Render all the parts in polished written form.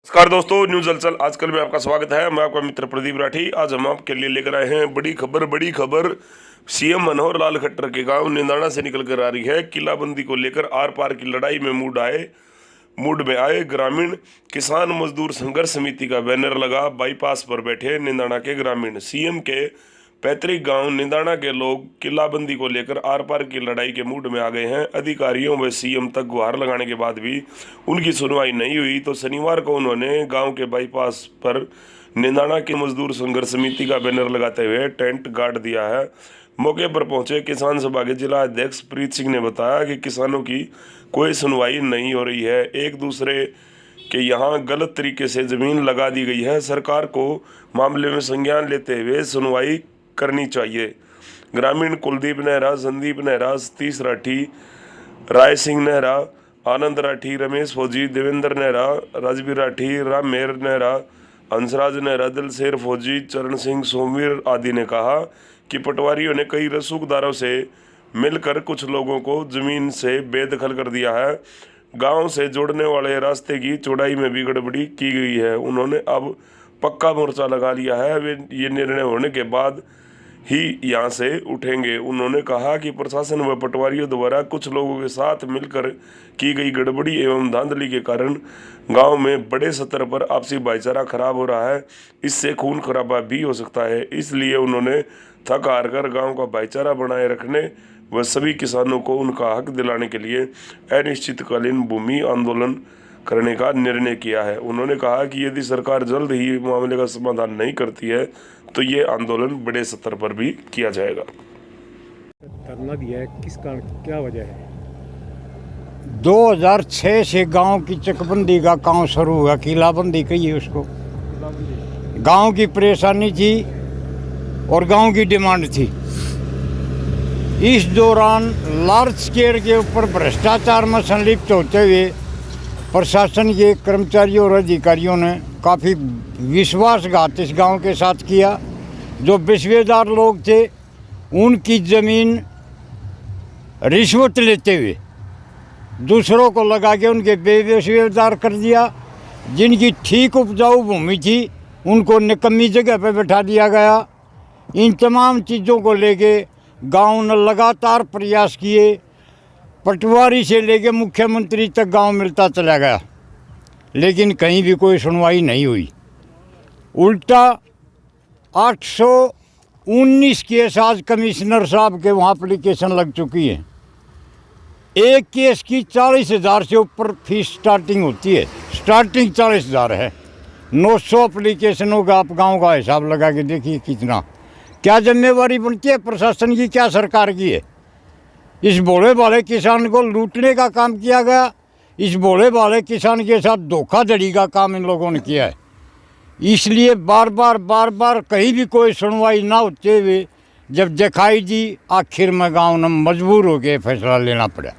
नमस्कार दोस्तों, न्यूज हलचल आजकल में आपका स्वागत है। मैं आपका मित्र प्रदीप राठी। आज हम आपके लिए लेकर आए हैं बड़ी खबर सीएम मनोहर लाल खट्टर के गांव निंदाना से निकल कर आ रही है। किलाबंदी को लेकर आर पार की लड़ाई में मूड में आए ग्रामीण। किसान मजदूर संघर्ष समिति का बैनर लगा। बाईपास पर बैठे निंदाना के ग्रामीण। सीएम के पैतृक गांव निंदाना के लोग किलाबंदी को लेकर आर पार की लड़ाई के मूड में आ गए हैं। अधिकारियों व सीएम तक गुहार लगाने के बाद भी उनकी सुनवाई नहीं हुई तो शनिवार को उन्होंने गांव के बाईपास पर निंदाना की मजदूर संघर्ष समिति का बैनर लगाते हुए टेंट गाड़ दिया है। मौके पर पहुंचे किसान सभा के जिला अध्यक्ष प्रीत सिंह ने बताया कि किसानों की कोई सुनवाई नहीं हो रही है। एक दूसरे के यहाँ गलत तरीके से जमीन लगा दी गई है। सरकार को मामले में संज्ञान लेते हुए सुनवाई करनी चाहिए। ग्रामीण कुलदीप नेहरा, संदीप नेहरा, सतीश राठी, राय सिंह नेहरा, आनंद राठी, रमेश फौजी, देवेंद्र नेहरा, राजवीर राठी, राम मेहर नेहरा, हंसराज नेहरा, दिलशेर फौजी, चरण सिंह, सोमवीर आदि ने कहा कि पटवारियों ने कई रसूखदारों से मिलकर कुछ लोगों को जमीन से बेदखल कर दिया है। गांव से जोड़ने वाले रास्ते की चौड़ाई में भी गड़बड़ी की गई है। उन्होंने अब पक्का मोर्चा लगा लिया है। वे ये निर्णय होने के बाद ही यहाँ से उठेंगे। उन्होंने कहा कि प्रशासन व पटवारियों द्वारा कुछ लोगों के साथ मिलकर की गई गड़बड़ी एवं धांधली के कारण गांव में बड़े स्तर पर आपसी भाईचारा खराब हो रहा है। इससे खून खराबा भी हो सकता है। इसलिए उन्होंने थक हार कर गाँव का भाईचारा बनाए रखने व सभी किसानों को उनका हक दिलाने के लिए अनिश्चितकालीन भूमि आंदोलन करने का निर्णय किया है। उन्होंने कहा कि यदि सरकार जल्द ही मामले का समाधान नहीं करती है तो ये आंदोलन बड़े स्तर पर भी किया जाएगा। धरना दिया है, किस कारण, क्या वजह है? 2006 से गांव की चकबंदी का काम शुरू हुआ। किलाबंदी कहिए उसको। गांव की परेशानी थी और गांव की डिमांड थी। इस दौरान लार्ज स्केल के ऊपर भ्रष्टाचार में संलिप्त होते हुए प्रशासन के कर्मचारियों और अधिकारियों ने काफ़ी विश्वासघात इस गांव के साथ किया। जो पेशवेदार लोग थे उनकी ज़मीन रिश्वत लेते हुए दूसरों को लगा के उनके बेपेशवेदार कर दिया। जिनकी ठीक उपजाऊ भूमि थी उनको निकम्मी जगह पर बैठा दिया गया। इन तमाम चीज़ों को लेके गांव ने लगातार प्रयास किए। पटवारी से लेके मुख्यमंत्री तक गांव मिलता चला गया, लेकिन कहीं भी कोई सुनवाई नहीं हुई। उल्टा 819 केस आज कमिश्नर साहब के वहाँ एप्लीकेशन लग चुकी है। एक केस की 40,000 से ऊपर फीस स्टार्टिंग होती है। स्टार्टिंग 40,000 है। 900 एप्लीकेशनों का आप गाँव का हिसाब लगा के देखिए कितना। क्या जिम्मेवारी बनती है प्रशासन की, क्या सरकार की है? इस भोले भाले किसान को लूटने का काम किया गया। इस भोले भाले किसान के साथ धोखाधड़ी का काम इन लोगों ने किया है। इसलिए बार बार कहीं भी कोई सुनवाई ना होते हुए जब दिखाई दी, आखिर में गांव ने मजबूर हो के फैसला लेना पड़ा।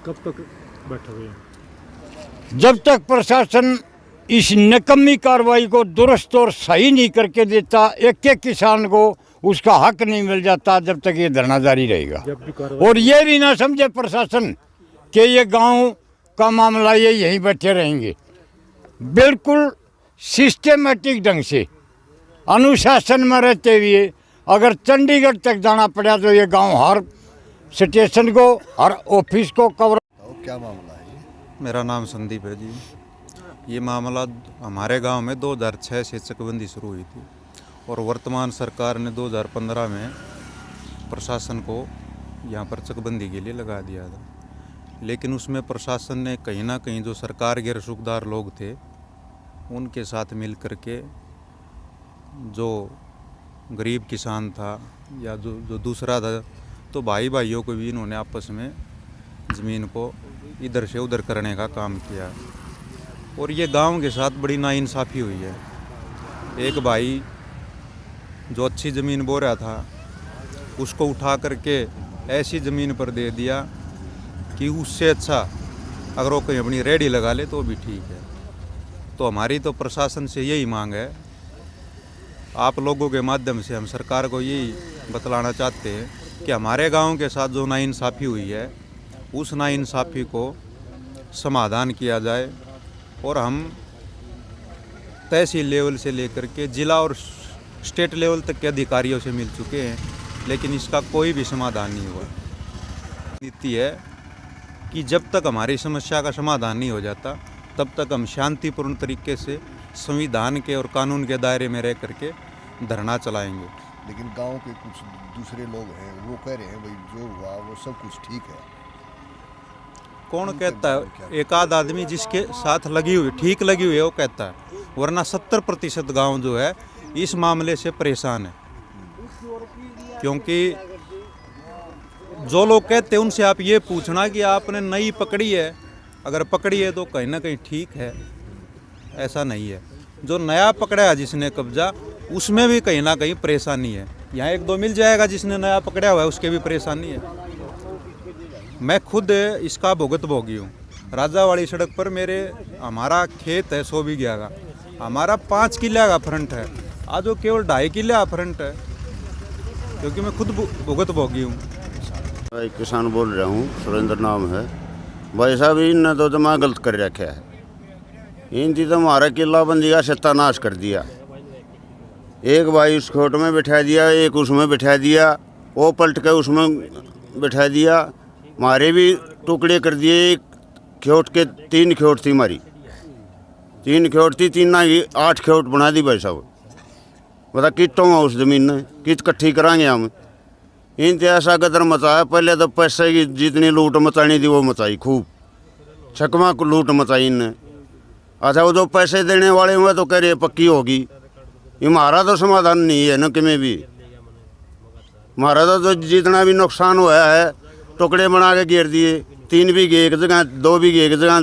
कब तक बैठे हुए हैं? जब तक प्रशासन इस निकम्मी कार्रवाई को दुरुस्त और सही नहीं करके देता, एक किसान को उसका हक नहीं मिल जाता, जब तक ये धरना जारी रहेगा। और ये भी ना समझे प्रशासन कि ये गांव का मामला ये यहीं बैठे रहेंगे। बिल्कुल सिस्टमेटिक ढंग से अनुशासन में रहते हुए अगर चंडीगढ़ तक जाना पड़ा तो ये गांव हर स्टेशन को, हर ऑफिस को कवर। क्या मामला है ये? मेरा नाम संदीप है जी। ये मामला हमारे गांव में 2006 से चकबंदी शुरू हुई थी और वर्तमान सरकार ने 2015 में प्रशासन को यहाँ पर चकबंदी के लिए लगा दिया था। लेकिन उसमें प्रशासन ने कहीं ना कहीं जो सरकार के रसूखदार लोग थे उनके साथ मिल कर के जो गरीब किसान था या जो दूसरा था, तो भाइयों को भी इन्होंने आपस में ज़मीन को इधर से उधर करने का काम किया और ये गांव के साथ बड़ी नाइंसाफ़ी हुई है। एक भाई जो अच्छी ज़मीन बो रहा था उसको उठा करके ऐसी ज़मीन पर दे दिया कि उससे अच्छा अगर वो कहीं अपनी रेहड़ी लगा ले तो भी ठीक है। तो हमारी तो प्रशासन से यही मांग है, आप लोगों के माध्यम से हम सरकार को यही बतलाना चाहते हैं कि हमारे गांव के साथ जो नाइंसाफ़ी हुई है उस नाइंसाफ़ी को समाधान किया जाए और हम तहसील लेवल से लेकर के जिला और स्टेट लेवल तक के अधिकारियों से मिल चुके हैं, लेकिन इसका कोई भी समाधान नहीं हुआ। नीति है कि जब तक हमारी समस्या का समाधान नहीं हो जाता तब तक हम शांतिपूर्ण तरीके से संविधान के और कानून के दायरे में रह करके धरना चलाएंगे। लेकिन गांव के कुछ दूसरे लोग हैं, वो कह रहे हैं भाई जो हुआ वो सब कुछ ठीक है। कौन कहता है? एक आध आदमी जिसके साथ लगी हुई ठीक लगी हुई है वो कहता है, वरना 70% गांव जो है इस मामले से परेशान है। क्योंकि जो लोग कहते हैं उनसे आप ये पूछना कि आपने नई पकड़ी है, अगर पकड़ी है तो कहीं ना कहीं ठीक है, ऐसा नहीं है। जो नया पकड़ा है जिसने कब्जा, उसमें भी कहीं ना कहीं परेशानी है। यहाँ एक दो मिल जाएगा, जिसने नया पकड़ा हुआ है उसके भी परेशानी है। मैं खुद इसका भुगत भोगी हूँ। राजावाड़ी सड़क पर हमारा खेत है 100 बीघा का, हमारा 5 किले का फ्रंट है, आज वो केवल 2.5 किले का फ्रंट है, क्योंकि मैं खुद भुगत भोगी हूँ। भाई किसान बोल रहा हूँ, सुरेंद्र नाम है। भाई साहब इनने तो जमा गलत कर रखा है। इनकी तो हमारा किला बंदी का सत्यानाश कर दिया। एक भाई उस खोट में बिठा दिया, एक उसमें बिठा दिया, वो पलट के उसमें बिठा दिया। हमारे भी टुकड़े कर दिए। एक खेत के 3 खेत थी हमारी, 3 खेत थी, 3 ना 8 खेत बना दी भाई साहब। बता कितों उस ज़मीन ने कित इकट्ठी कराएंगे हम। इन ऐसा गदर मचाया। पहले तो पैसे की जितनी लूट मचानी थी वो मचाई, खूब छकमा को लूट मचाई इनने। अच्छा वो जो पैसे देने वाले हुए तो कह रहे पक्की होगी। ये हमारा तो समाधान नहीं है न किमें भी। हमारा तो जितना भी नुकसान हुआ है टुकड़े बना के घेर दिए। 3 बीघे एक जगह, 2 बीघे एक जगह,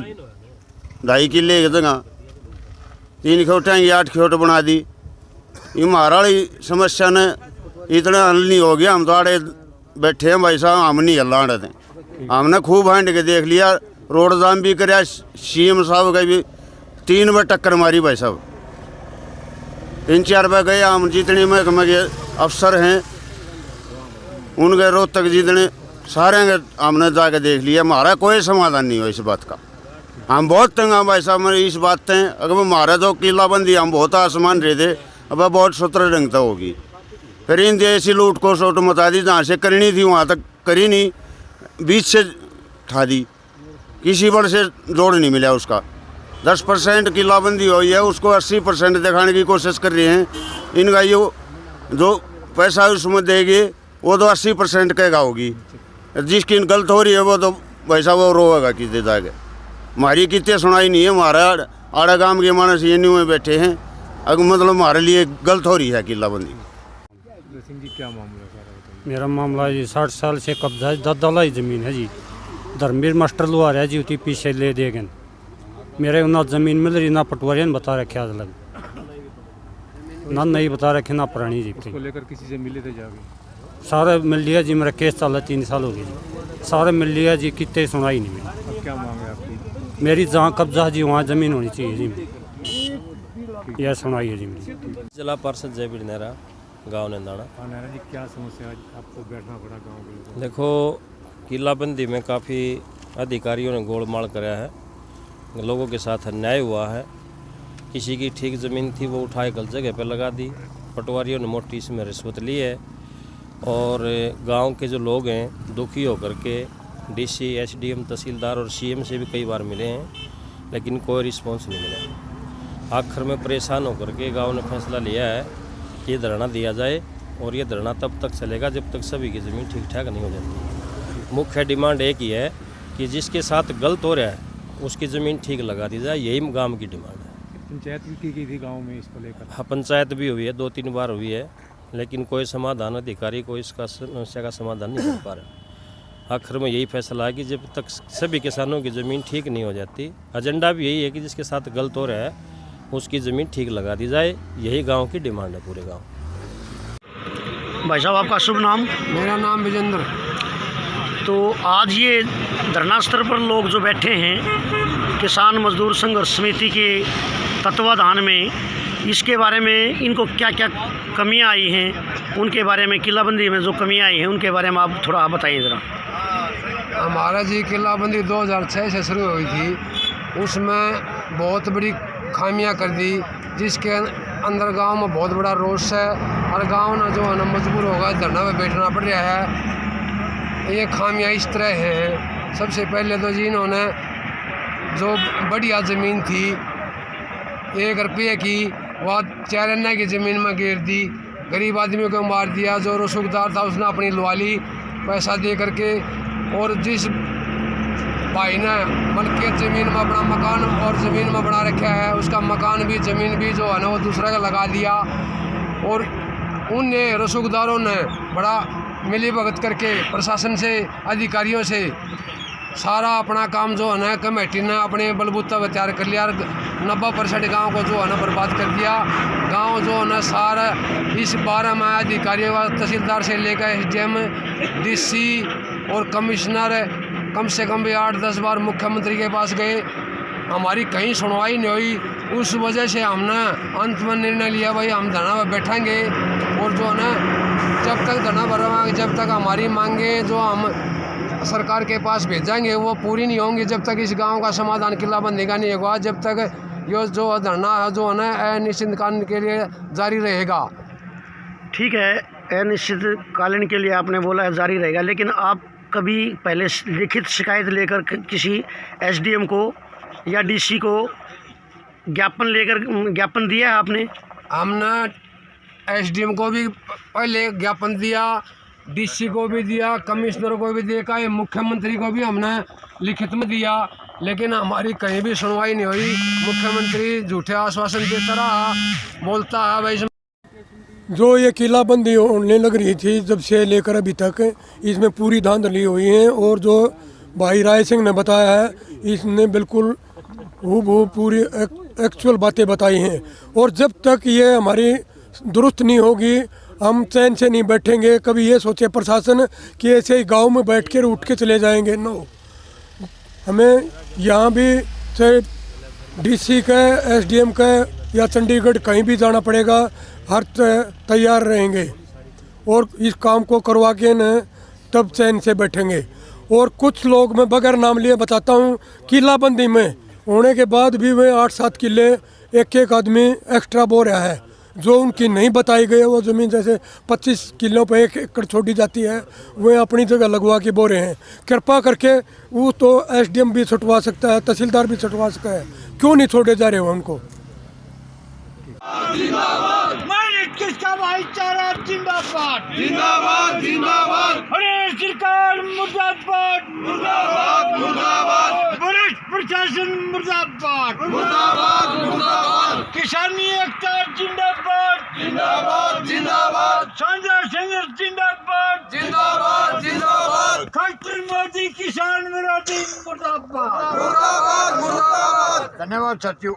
2.5 किले एक जगह, 3 खेटें 8 खेट बना दी। ये हमारा वाली समस्या ने इतना हल नहीं हो गया। हम तो आड़े बैठे हैं भाई साहब, हम नहीं हल्ला थे। हमने खूब हांड के देख लिया, रोड जाम भी कराया। CM साहब का भी 3 बार टक्कर मारी भाई साहब। 3-4 बार गए। हम जितने महकमे के अफसर हैं उनके रोहतक जितने सारे हमने जाके देख लिया। हमारा कोई समाधान नहीं हो इस बात का। हम बहुत तंग हैं भाई साहब मेरी इस बात से। अगर हमारा तो किला बंदी हम बहुत आसमान रहे थे, अब बहुत 17 रंग तक होगी। फिर इन ऐसी लूट को सोट मचा दी, जहाँ से करनी थी वहाँ तक करी नहीं, बीच से ठा दी। किसी बड़ से जोड़ नहीं मिला उसका। 10% किलाबंदी हुई है, उसको 80% दिखाने की कोशिश कर रहे हैं। इनका ये जो पैसा उसमें देंगे वो तो 80% कहेगा होगी। जिसकी गलत हो रही है वो तो भाई साहब वो रोएगा कितने जाके। हमारी कितने सुनाई नहीं है। हमारा आड़ा गांव के मानस ये न्यू में बैठे हैं, अगर मतलब हमारे लिए गलत हो रही है किलाबंदी। सिंह जी क्या मामला है? मेरा मामला जी 60 साल से कब्जा है, 10 दलाई ज़मीन है जी। धर्मवीर मास्टर लुहार है जी, उती पीछे ले देगन मेरे ना ज़मीन मिल रही, ना पटवारी ने बता रखे आज लग, ना नहीं बता रखे, ना पुरानी जी। उसको लेकर किसी से मिले थे जाके? सारे मिल लिया जी, मेरा केस चल रहा 3 साल हो गए जी, सारे मिल लिया जी, कितने सुनाई नहीं मिली। अब क्या मांग है आपकी? मेरी जहाँ कब्जा जी वहाँ ज़मीन होनी चाहिए जी, यह सुनाई है जी मेरी। जिला पार्षद जयवीर नेहरा, गाँव नंदाना। हाँ नेहरा जी, क्या समस्या आज आपको बैठना पड़ा गाँव के लोगों को? देखो किलाबंदी में काफ़ी अधिकारियों ने गोलमाल कराया है, लोगों के साथ अन्याय हुआ है। किसी की ठीक ज़मीन थी वो उठाए गलत जगह पर लगा दी। पटवारियों ने मोटी इसमें रिश्वत ली है और गांव के जो लोग हैं दुखी होकर के DC, SDM, तहसीलदार और CM से भी कई बार मिले हैं, लेकिन कोई रिस्पॉन्स नहीं मिला। आखिर में परेशान होकर के गांव ने फैसला लिया है कि ये धरना दिया जाए, और ये धरना तब तक चलेगा जब तक सभी की ज़मीन ठीक ठाक नहीं हो जाती। मुख्य डिमांड एक ही है कि जिसके साथ गलत हो रहा है उसकी ज़मीन ठीक लगा दी जाए, यही गांव की डिमांड है। पंचायत भी की गई थी गांव में इसको लेकर? हाँ, पंचायत भी हुई है, 2-3 बार हुई है, लेकिन कोई समाधान अधिकारी को इसका समस्या का समाधान नहीं कर पा रहा। आखिर में यही फैसला है कि जब तक सभी किसानों की ज़मीन ठीक नहीं हो जाती, एजेंडा भी यही है कि जिसके साथ गलत हो रहा है उसकी ज़मीन ठीक लगा दी जाए, यही गाँव की डिमांड है पूरे गाँव। भाई साहब आपका शुभ नाम? मेरा नाम विजेंद्र। तो आज ये धरना स्तर पर लोग जो बैठे हैं किसान मजदूर संघर्ष समिति के तत्वाधान में, इसके बारे में इनको क्या क्या कमियां आई हैं, उनके बारे में, किलाबंदी में जो कमियां आई हैं उनके बारे में आप थोड़ा बताइए ज़रा। हमारा जी किलाबंदी 2006 से शुरू हुई थी। उसमें बहुत बड़ी खामियां कर दी, जिसके अंदर गांव में बहुत बड़ा रोष है और गांव ना जो है ना मजबूर होगा धरना में बैठना पड़ रहा है। ये खामियां इस तरह हैं। सबसे पहले तो जी इन्होंने जो बढ़िया ज़मीन थी 1 रुपये की, वह 4 अन्ना की ज़मीन में गिर दी, गरीब आदमियों को मार दिया। जो रसूखदार था उसने अपनी लवा ली पैसा दे करके, और जिस भाई ने मलकियत ज़मीन में अपना मकान और ज़मीन में बना रखा है उसका मकान भी ज़मीन भी जो है ना वो दूसरे का लगा दिया। और उन रसूखदारों ने बड़ा मिली भगत करके प्रशासन से अधिकारियों से सारा अपना काम जो है ना कमेटी ने अपने बलबूता पर तैयार कर लिया। 90% गाँव को जो है ना बर्बाद कर दिया। गांव जो है ना सारा इस 12 में अधिकारियों व तहसीलदार से लेकर SDM, DC और कमिश्नर कम से कम भी 8-10 बार मुख्यमंत्री के पास गए, हमारी कहीं सुनवाई नहीं हुई। उस वजह से हमने अंत में निर्णय लिया भाई हम धरना पर बैठेंगे, और जो है ना जब तक धरना भरवाएंगे, जब तक हमारी मांगे जो हम सरकार के पास भेजेंगे वो पूरी नहीं होंगी, जब तक इस गांव का समाधान किलाबंदी का नहीं होगा, जब तक ये जो धरना जो है ना अनिश्चितकालीन के लिए जारी रहेगा। ठीक है, अनिश्चितकालीन के लिए आपने बोला है जारी रहेगा, लेकिन आप कभी पहले लिखित शिकायत लेकर किसी SDM को या DC को ज्ञापन दिया है आपने? हमने SDM को भी पहले ज्ञापन दिया, DC को भी दिया, कमिश्नर को भी देखा, ये मुख्यमंत्री को भी हमने लिखित में दिया, लेकिन हमारी कहीं भी सुनवाई नहीं हुई। मुख्यमंत्री झूठे आश्वासन देता रहा, बोलता है भाई जो ये किलाबंदी होने लग रही थी जब से लेकर अभी तक, इसमें पूरी धांधली हुई है। और जो भाई राय सिंह ने बताया है इसने बिल्कुल हूबहू पूरी एक्चुअल बातें बताई हैं। और जब तक ये हमारी दुरुस्त नहीं होगी हम चैन से नहीं बैठेंगे। कभी ये सोचे प्रशासन कि ऐसे ही गांव में बैठ कर उठ के चले जाएंगे, नो, हमें यहाँ भी चाहे DC का, SDM का या चंडीगढ़ कहीं भी जाना पड़ेगा, हर तैयार रहेंगे और इस काम को करवा के न तब चैन से बैठेंगे। और कुछ लोग मैं बगैर नाम लिए बताता हूँ, किलाबंदी में होने के बाद भी वे 8-7 किले एक आदमी एक्स्ट्रा बो रहा है, जो उनकी नहीं बताई गई। वो ज़मीन जैसे 25 किलों पर 1 एकड़ छोड़ी जाती है, वे अपनी जगह लगवा के बो रहे हैं। कृपा करके वो तो SDM भी छुटवा सकता है, तहसीलदार भी छुटवा सकता है, क्यों नहीं छोड़े जा रहे हो उनको? किसका भाईचारा जिंदाबाद, जिंदाबाद जिंदाबाद, अरे सरकार मुर्दाबाद, मुर्दाबाद मुर्दाबाद, वरिष्ठ प्रशासन मुर्दाबाद, मुर्दाबाद मुर्दाबाद, किसानी एकता जिंदाबाद, जिंदाबाद जिंदाबाद, साझा संघर्ष जिंदाबाद, जिंदाबाद जिंदाबाद, डॉक्टर मोदी किसान विरोधी मुर्दाबाद, मुर्दाबाद मुर्दाबाद। धन्यवाद साथियों।